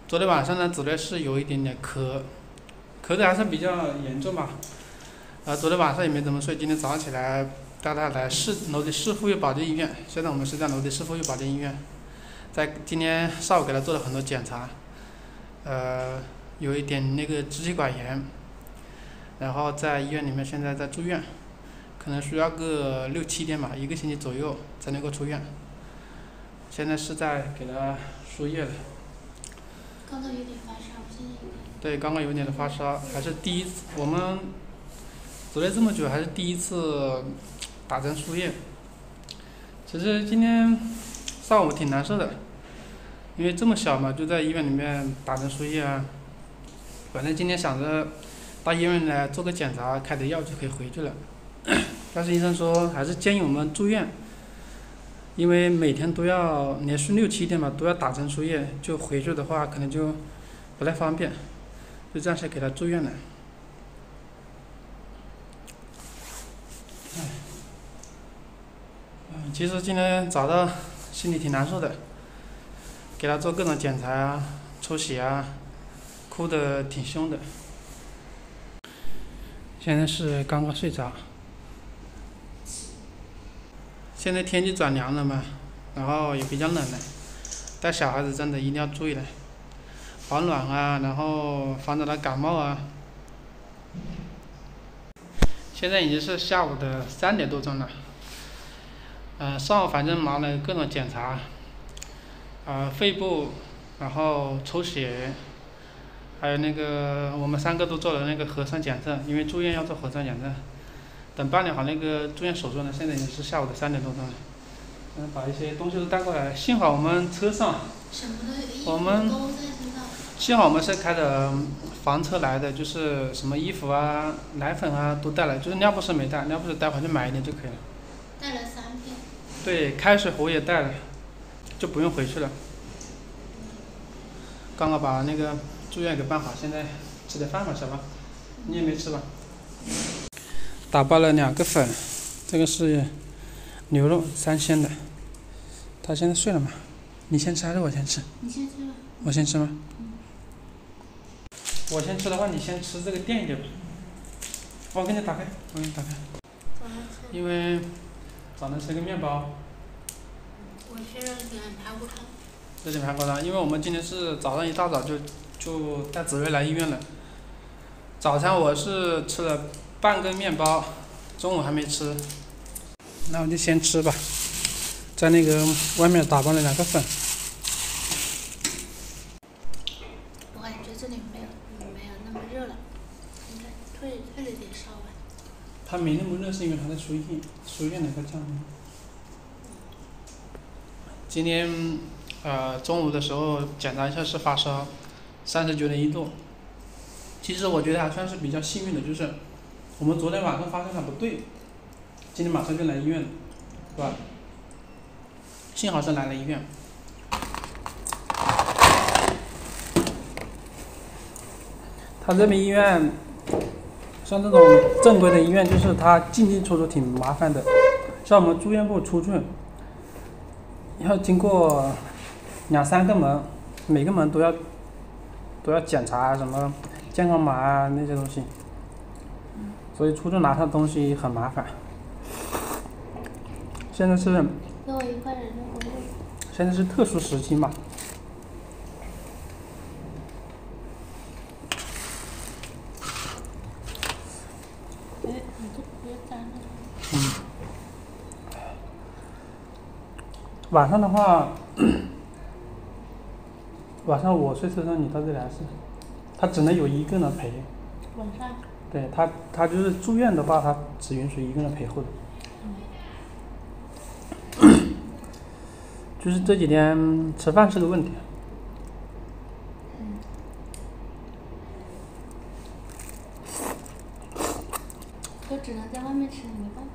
昨天晚上呢，主要是有一点点咳的还是比较严重吧。昨天晚上也没怎么睡，今天早上起来带他来楼底市妇幼保健医院。现在我们是在楼底市妇幼保健医院，在今天上午给他做了很多检查，有一点那个支气管炎，然后在医院里面现在在住院，可能需要个6、7天吧，1个星期左右才能够出院。现在是在给他输液了。刚刚有点发烧，现在有点。对，刚刚有点的发烧，还是第一次。我们走了这么久，还是第一次打针输液。其实今天上午挺难受的，因为这么小嘛，就在医院里面打针输液啊。反正今天想着到医院来做个检查，开点药就可以回去了。但是医生说还是建议我们住院，因为每天都要连续6、7天吧，都要打针输液，就回去的话可能就不太方便，就暂时给他住院了。其实今天早上心里挺难受的，给他做各种检查啊，抽血啊，哭得挺凶的。现在是刚刚睡着。现在天气转凉了嘛，然后也比较冷了，带小孩子真的一定要注意了，保暖啊，然后防止他感冒啊。现在已经是下午的3点多钟了。上午反正忙了各种检查，肺部，然后抽血，还有那个我们3个都做了那个核酸检测，因为住院要做核酸检测。等办理好那个住院手术呢，现在已经是下午的3点多钟了。把一些东西都带过来，幸好我们车上，幸好我们是开的房车来的，就是什么衣服啊、奶粉啊都带了，就是尿不湿没带，尿不湿待会去买一点就可以了。带了3片。对，开水壶也带了，就不用回去了。刚刚把那个住院给办好，现在吃点饭吧，小芳，你也没吃吧？打包了2个粉，这个是牛肉3鲜的。他现在睡了嘛？你先吃还是我先吃？你先吃吧。我先吃吗？我先吃的话，你先吃这个垫一点吧。我给你打开。因为早上吃个面包。我吃了点排骨汤。这点排骨汤，因为我们今天是早上一大早就带子睿来医院了。早餐我是吃了半根面包，中午还没吃。那我就先吃吧。在那个外面打包了2个粉。我感觉这里没有那么热了，应该退了点烧吧。它没那么热，是因为它在输液那个降温。今天中午的时候检查一下是发烧，39.1度。其实我觉得还算是比较幸运的，就是我们昨天晚上发现它不对，今天马上就来医院了，是吧？幸好是来了医院。他这边医院，像这种正规的医院，就是他进出挺麻烦的。像我们住院部出去，要经过2、3个门，每个门都要检查什么健康码啊那些东西，所以出去拿他东西很麻烦。现在是。给我1块人参果肉。现在是特殊时期嘛。你这别粘了。晚上的话，晚上我睡车上，你到这里来睡。他只能有1个人陪。晚上。对他就是住院的话，他只允许1个人陪护的。就是这几天吃饭是个问题。都只能在外面吃，没办法。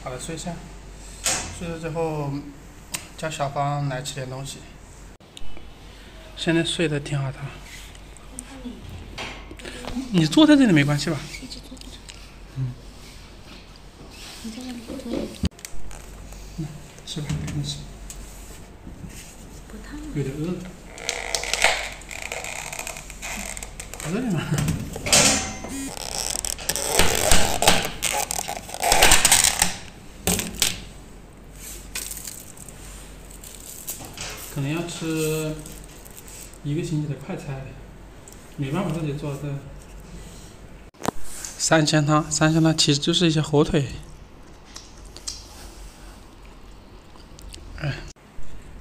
好了，睡一下。睡了之后，叫小芳来吃点东西。现在睡得挺好的。你坐在这里没关系吧？一直坐着。嗯。你在那里不对。吃吧，赶紧吃。不烫。有点饿。在这里吗？可能要吃1个星期的快餐，没办法自己做的。三鲜汤其实就是一些火腿。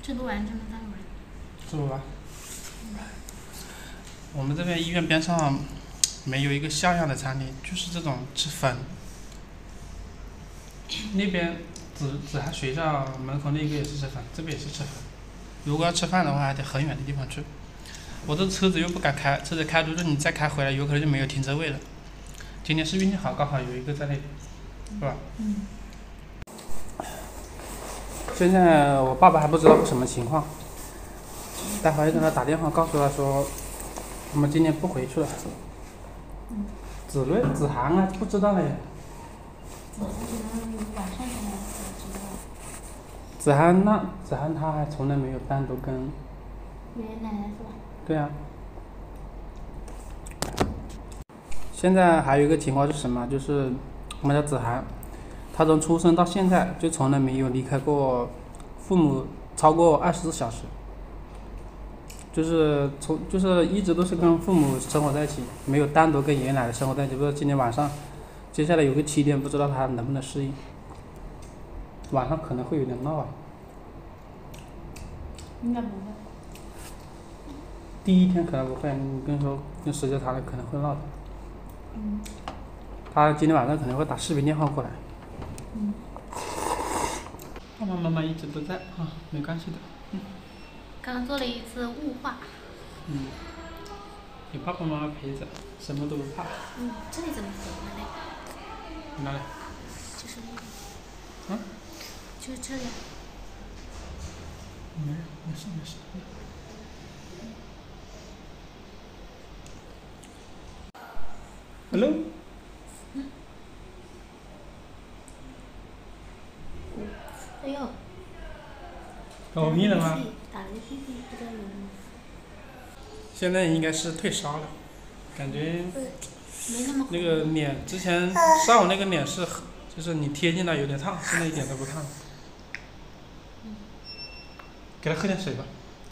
吃不完这么大碗。吃不完。我们这边医院边上没有一个像样的餐厅，就是这种吃粉。那边子涵学校门口那个也是吃粉，这边也是吃粉。如果要吃饭的话，还得很远的地方去。我这车子又不敢开，车子开出去你再开回来，有可能就没有停车位了。今天是运气好，刚好有一个在那里，是吧？现在我爸爸还不知道是什么情况，待会儿跟他打电话告诉他说，我们今天不回去了。子涵啊，不知道嘞。我不知道，晚上才知道。子涵他还从来没有单独跟爷爷奶奶是吧？对啊。现在还有一个情况是什么？就是我们家子涵，他从出生到现在就从来没有离开过父母超过24小时，就是一直都是跟父母生活在一起，没有单独跟爷爷奶奶生活在一起。不知道今天晚上，接下来有个7天，不知道他能不能适应。晚上可能会有点闹啊。应该不会。第1天可能不会，你跟说跟时间长了可能会闹的。他今天晚上可能会打视频电话过来。爸爸妈妈一直都在啊，没关系的。刚做了一次雾化。有爸爸妈妈陪着，什么都不怕。这里怎么缝的嘞？哪里？就是那个。就是这里。没事。Hello。哎呦。搞蜜了吗？打了个屁，不知道有没有。现在应该是退烧了，感觉没那么那个脸之前上午那个脸就是你贴近它有点烫，现在一点都不烫。给他喝点水吧。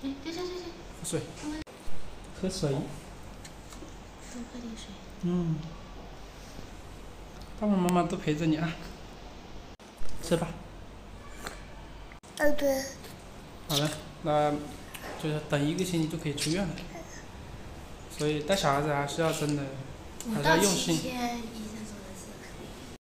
行。喝水。喝水。多喝点水。爸爸妈妈都陪着你啊。吃吧。对。好了，那就是等1个星期就可以出院了。所以带小孩子还是要真的，还是要用心。5到7天